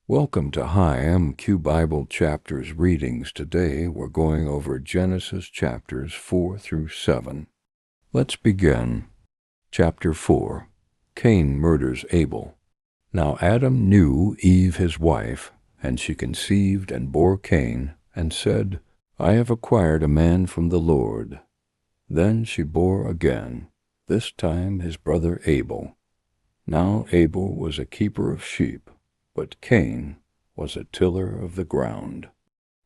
Welcome to High MQ Bible Chapters readings. Today we're going over Genesis chapters 4 through 7. Let's begin. Chapter 4. Cain murders Abel. Now Adam knew Eve his wife, and she conceived and bore Cain, and said, I have acquired a man from the Lord. Then she bore again, this time his brother Abel. Now Abel was a keeper of sheep, but Cain was a tiller of the ground.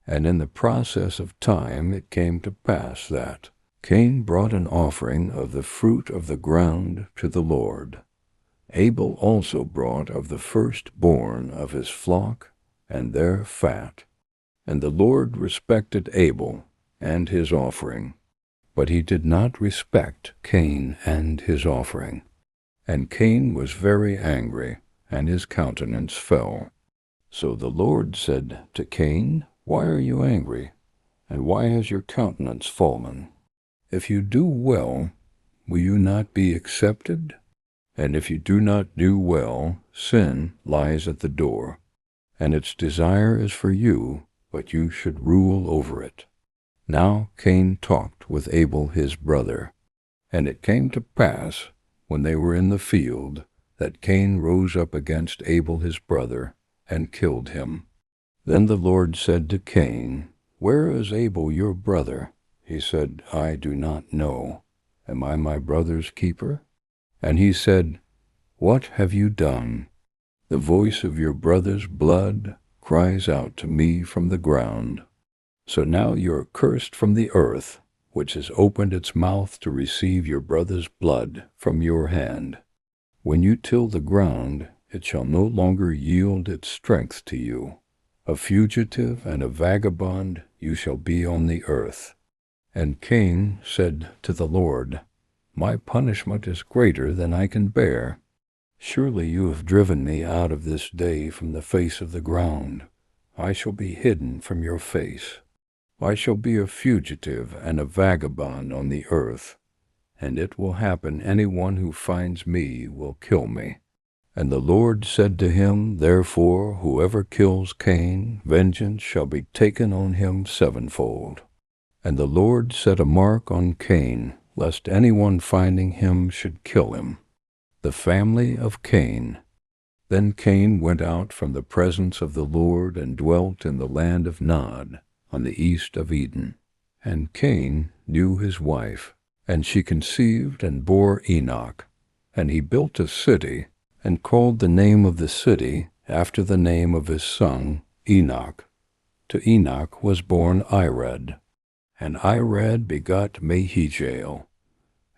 And in the process of time it came to pass that Cain brought an offering of the fruit of the ground to the Lord. Abel also brought of the firstborn of his flock and their fat. And the Lord respected Abel and his offering, but he did not respect Cain and his offering. And Cain was very angry, and his countenance fell. So the Lord said to Cain, Why are you angry, and why has your countenance fallen? If you do well, will you not be accepted? And if you do not do well, sin lies at the door, and its desire is for you, but you should rule over it. Now Cain talked with Abel his brother, and it came to pass, when they were in the field, that Cain rose up against Abel his brother, and killed him. Then the Lord said to Cain, Where is Abel your brother? He said, I do not know. Am I my brother's keeper? And he said, What have you done? The voice of your brother's blood cries out to me from the ground. So now you are cursed from the earth, which has opened its mouth to receive your brother's blood from your hand. When you till the ground, it shall no longer yield its strength to you. A fugitive and a vagabond you shall be on the earth. And Cain said to the Lord, My punishment is greater than I can bear. Surely you have driven me out of this day from the face of the ground. I shall be hidden from your face. I shall be a fugitive and a vagabond on the earth. And it will happen any one who finds me will kill me. And the Lord said to him, Therefore, whoever kills Cain, vengeance shall be taken on him sevenfold. And the Lord set a mark on Cain, lest any one finding him should kill him. The family of Cain. Then Cain went out from the presence of the Lord and dwelt in the land of Nod, on the east of Eden. And Cain knew his wife, and she conceived and bore Enoch. And he built a city, and called the name of the city after the name of his son, Enoch. To Enoch was born Irad. And Irad begot Mehujael.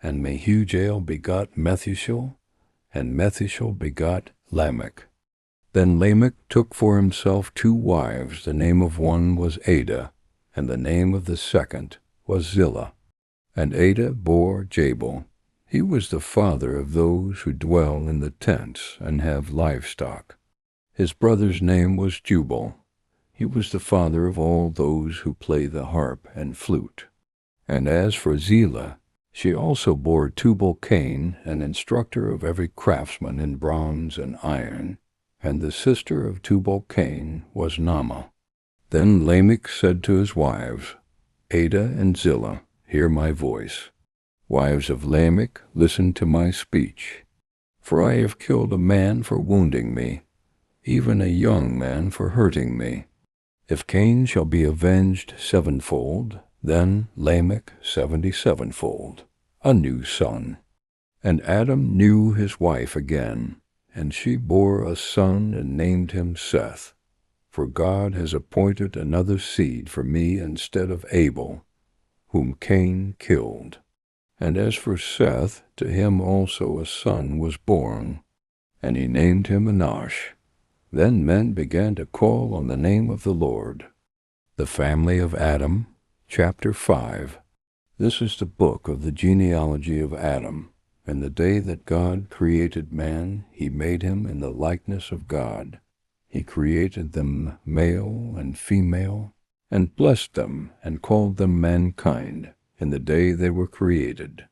And Mehujael begot Methushael, and Methushael begot Lamech. Then Lamech took for himself 2 wives. The name of one was Ada, and the name of the second was Zillah. And Ada bore Jabal. He was the father of those who dwell in the tents and have livestock. His brother's name was Jubal. He was the father of all those who play the harp and flute. And as for Zillah, she also bore Tubal-Cain, an instructor of every craftsman in bronze and iron. And the sister of Tubal-Cain was Naamah. Then Lamech said to his wives, Ada and Zillah, hear my voice. Wives of Lamech, listen to my speech. For I have killed a man for wounding me, even a young man for hurting me. If Cain shall be avenged sevenfold, then Lamech 77-fold, a new son. And Adam knew his wife again, and she bore a son and named him Seth. For God has appointed another seed for me instead of Abel, whom Cain killed. And as for Seth, to him also a son was born, and he named him Enosh. Then men began to call on the name of the Lord. The family of Adam, chapter 5. This is the book of the genealogy of Adam. In the day that God created man, he made him in the likeness of God. He created them male and female, and blessed them, and called them mankind, in the day they were created.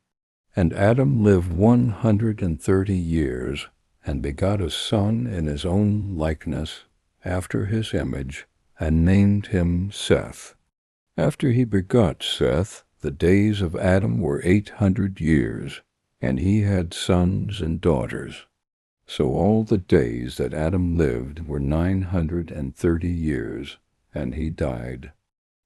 And Adam lived 130 years, and begot a son in his own likeness, after his image, and named him Seth. After he begot Seth, the days of Adam were 800 years, and he had sons and daughters. So all the days that Adam lived were 930 years, and he died.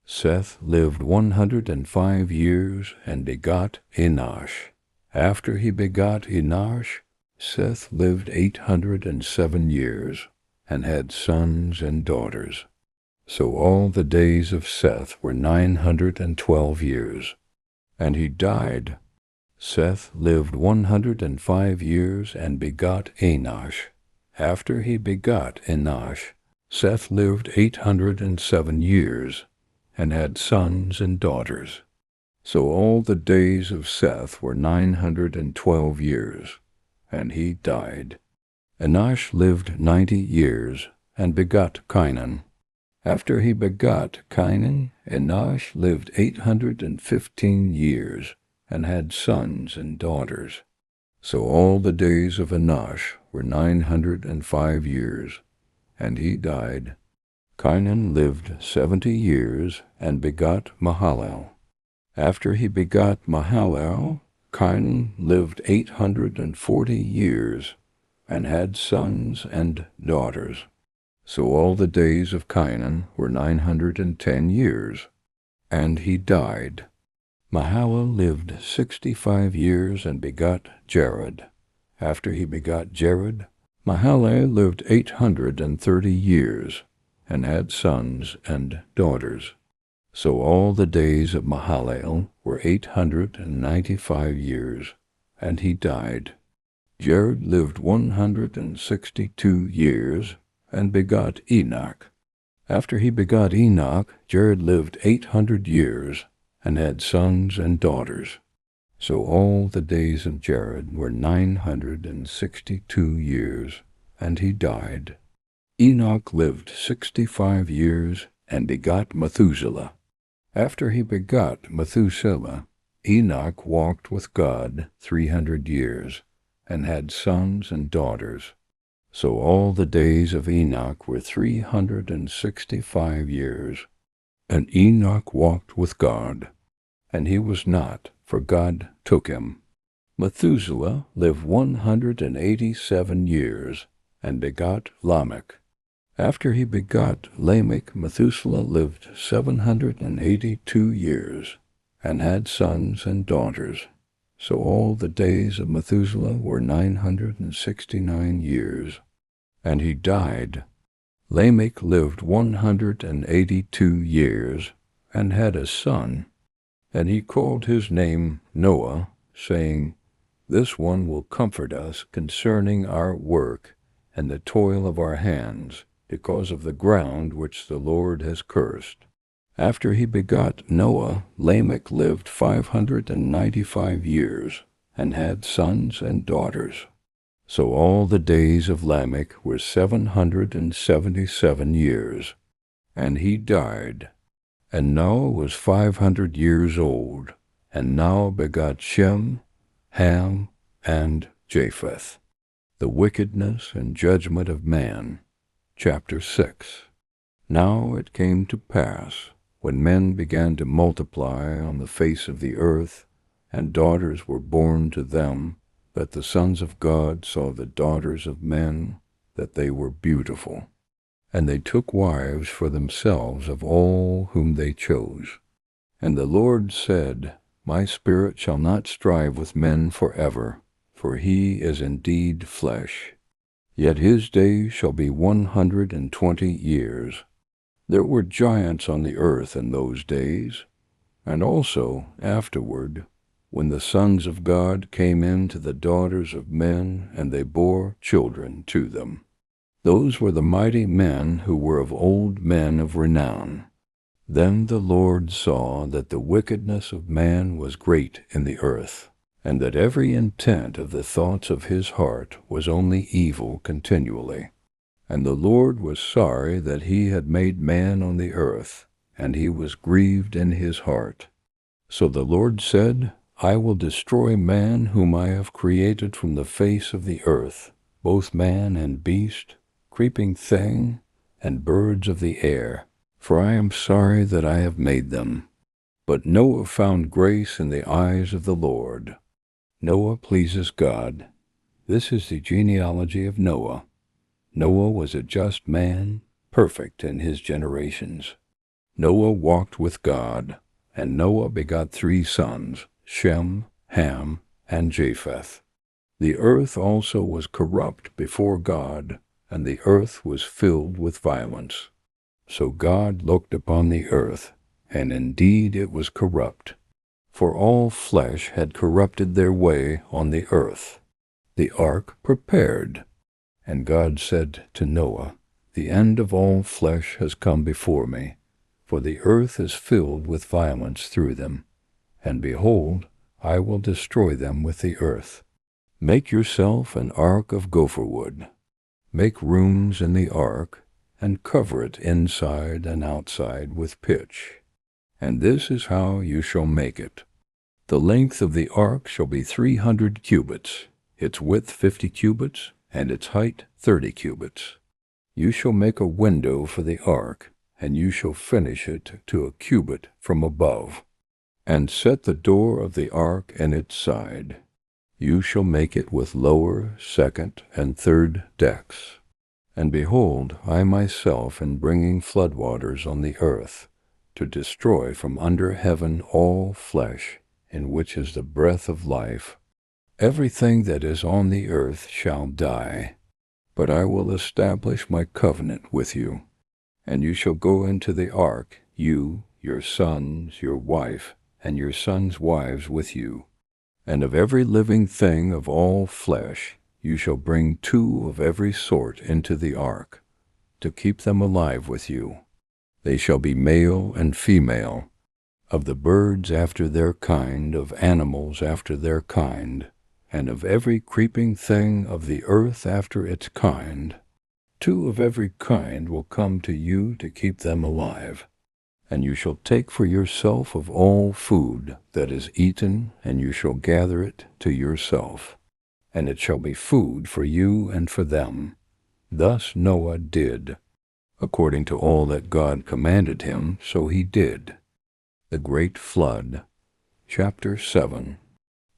Seth lived 105 years and begot Enosh. After he begot Enosh, Seth lived 807 years, and had sons and daughters. So all the days of Seth were 912 years, and he died. Seth lived 105 years and begot Enosh. After he begot Enosh, Seth lived 807 years, and had sons and daughters. So all the days of Seth were 912 years, and he died. Enosh lived 90 years, and begot Cainan. After he begot Cainan, Enosh lived 815 years, and had sons and daughters. So all the days of Enosh were 905 years, and he died. Cainan lived 70 years, and begot Mahalalel. After he begot Mahalalel, Cainan lived 840 years, and had sons and daughters. So all the days of Cainan were 910 years, and he died. Mahalalel lived 65 years and begot Jared. After he begot Jared, Mahalalel lived 830 years, and had sons and daughters. So all the days of Mahalalel were 895 years, and he died. Jared lived 162 years, and begot Enoch. After he begot Enoch, Jared lived 800 years, and had sons and daughters. So all the days of Jared were 962 years, and he died. Enoch lived 65 years, and begot Methuselah. After he begot Methuselah, Enoch walked with God 300 years, and had sons and daughters. So all the days of Enoch were 365 years, and Enoch walked with God, and he was not, for God took him. Methuselah lived 187 years, and begot Lamech. After he begot Lamech, Methuselah lived 782 years, and had sons and daughters. So all the days of Methuselah were 969 years, and he died. Lamech lived 182 years, and had a son, and he called his name Noah, saying, "This one will comfort us concerning our work and the toil of our hands, because of the ground which the Lord has cursed." After he begot Noah, Lamech lived 595 years, and had sons and daughters. So all the days of Lamech were 777 years, and he died. And Noah was 500 years old, and Noah begot Shem, Ham, and Japheth. The wickedness and judgment of man. Chapter 6. Now it came to pass, when men began to multiply on the face of the earth, and daughters were born to them, that the sons of God saw the daughters of men, that they were beautiful. And they took wives for themselves of all whom they chose. And the Lord said, My spirit shall not strive with men forever, for he is indeed flesh. Yet his days shall be 120 years. There were giants on the earth in those days, and also afterward, when the sons of God came in to the daughters of men, and they bore children to them. Those were the mighty men who were of old, men of renown. Then the Lord saw that the wickedness of man was great in the earth, and that every intent of the thoughts of his heart was only evil continually. And the Lord was sorry that he had made man on the earth, and he was grieved in his heart. So the Lord said, I will destroy man whom I have created from the face of the earth, both man and beast, creeping thing, and birds of the air, for I am sorry that I have made them. But Noah found grace in the eyes of the Lord. Noah pleases God. This is the genealogy of Noah. Noah was a just man, perfect in his generations. Noah walked with God, and Noah begot 3 sons, Shem, Ham, and Japheth. The earth also was corrupt before God, and the earth was filled with violence. So God looked upon the earth, and indeed it was corrupt, for all flesh had corrupted their way on the earth. The ark prepared. And God said to Noah, The end of all flesh has come before me, for the earth is filled with violence through them. And behold, I will destroy them with the earth. Make yourself an ark of gopher wood. Make rooms in the ark, and cover it inside and outside with pitch. And this is how you shall make it. The length of the ark shall be 300 cubits, its width 50 cubits, and its height 30 cubits. You shall make a window for the ark, and you shall finish it to a cubit from above, and set the door of the ark in its side. You shall make it with lower, second, and third decks. And behold, I myself am bringing floodwaters on the earth, to destroy from under heaven all flesh, in which is the breath of life. Everything that is on the earth shall die. But I will establish my covenant with you, and you shall go into the ark, you, your sons, your wife, and your sons' wives with you. And of every living thing of all flesh you shall bring 2 of every sort into the ark, to keep them alive with you. They shall be male and female, of the birds after their kind, of animals after their kind, and of every creeping thing of the earth after its kind. 2 of every kind will come to you to keep them alive. And you shall take for yourself of all food that is eaten, and you shall gather it to yourself. And it shall be food for you and for them. Thus Noah did. According to all that God commanded him, so he did. The Great Flood. Chapter 7.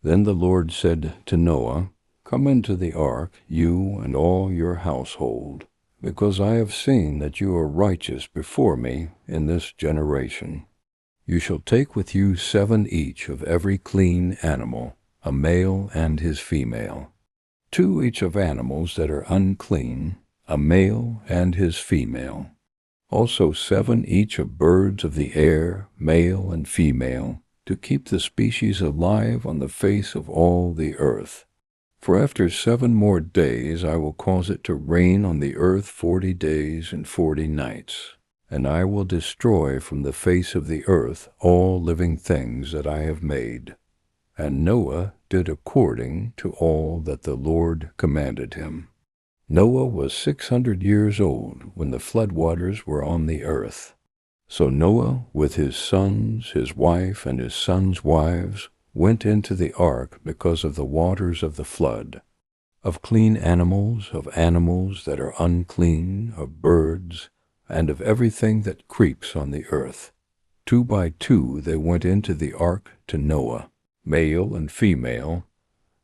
Then the Lord said to Noah, Come into the ark, you and all your household, because I have seen that you are righteous before me in this generation. You shall take with you 7 each of every clean animal, a male and his female. 2 each of animals that are unclean, a male and his female. Also 7 each of birds of the air, male and female, to keep the species alive on the face of all the earth. For after 7 more days I will cause it to rain on the earth 40 days and 40 nights, and I will destroy from the face of the earth all living things that I have made. And Noah did according to all that the Lord commanded him. Noah was 600 years old when the floodwaters were on the earth. So Noah, with his sons, his wife, and his sons' wives, went into the ark because of the waters of the flood, of clean animals, of animals that are unclean, of birds, and of everything that creeps on the earth. 2 by 2 they went into the ark to Noah, male and female,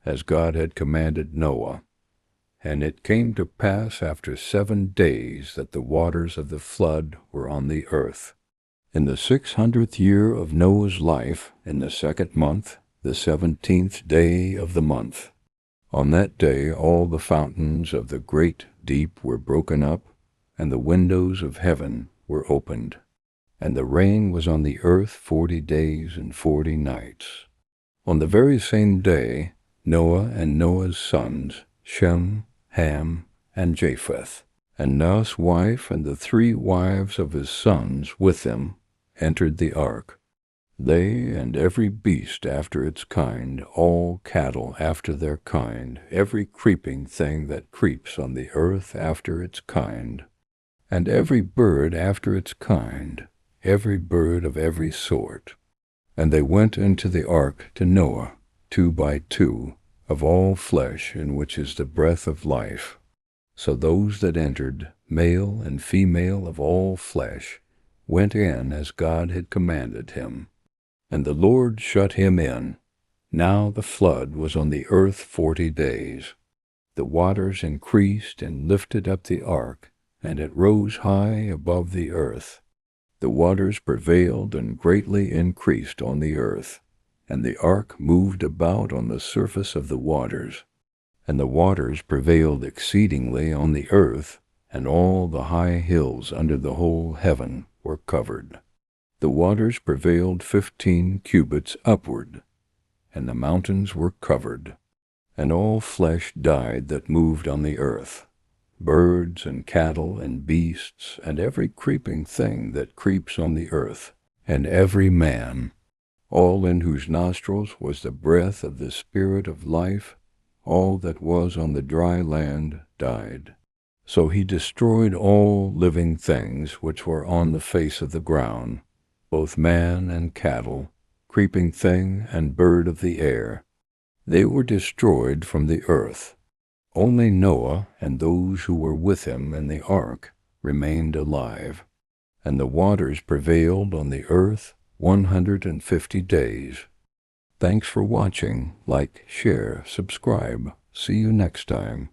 as God had commanded Noah. And it came to pass after 7 days that the waters of the flood were on the earth. In the 600th year of Noah's life, in the 2nd month, the 17th day of the month. On that day all the fountains of the great deep were broken up, and the windows of heaven were opened. And the rain was on the earth 40 days and 40 nights. On the very same day, Noah and Noah's sons, Shem, Ham, and Japheth, and Noah's wife and the 3 wives of his sons with them, entered the ark. They and every beast after its kind, all cattle after their kind, every creeping thing that creeps on the earth after its kind, and every bird after its kind, every bird of every sort. And they went into the ark to Noah, 2 by 2, of all flesh in which is the breath of life. So those that entered, male and female of all flesh, went in as God had commanded him. And the Lord shut him in. Now the flood was on the earth 40 days. The waters increased and lifted up the ark, and it rose high above the earth. The waters prevailed and greatly increased on the earth, and the ark moved about on the surface of the waters. And the waters prevailed exceedingly on the earth, and all the high hills under the whole heaven were covered. The waters prevailed 15 cubits upward, and the mountains were covered. And all flesh died that moved on the earth, birds and cattle and beasts, and every creeping thing that creeps on the earth, and every man, all in whose nostrils was the breath of the Spirit of life. All that was on the dry land died. So he destroyed all living things which were on the face of the ground, both man and cattle, creeping thing and bird of the air. They were destroyed from the earth. Only Noah and those who were with him in the ark remained alive. And the waters prevailed on the earth 150 days. Thanks for watching. Like, share, subscribe. See you next time.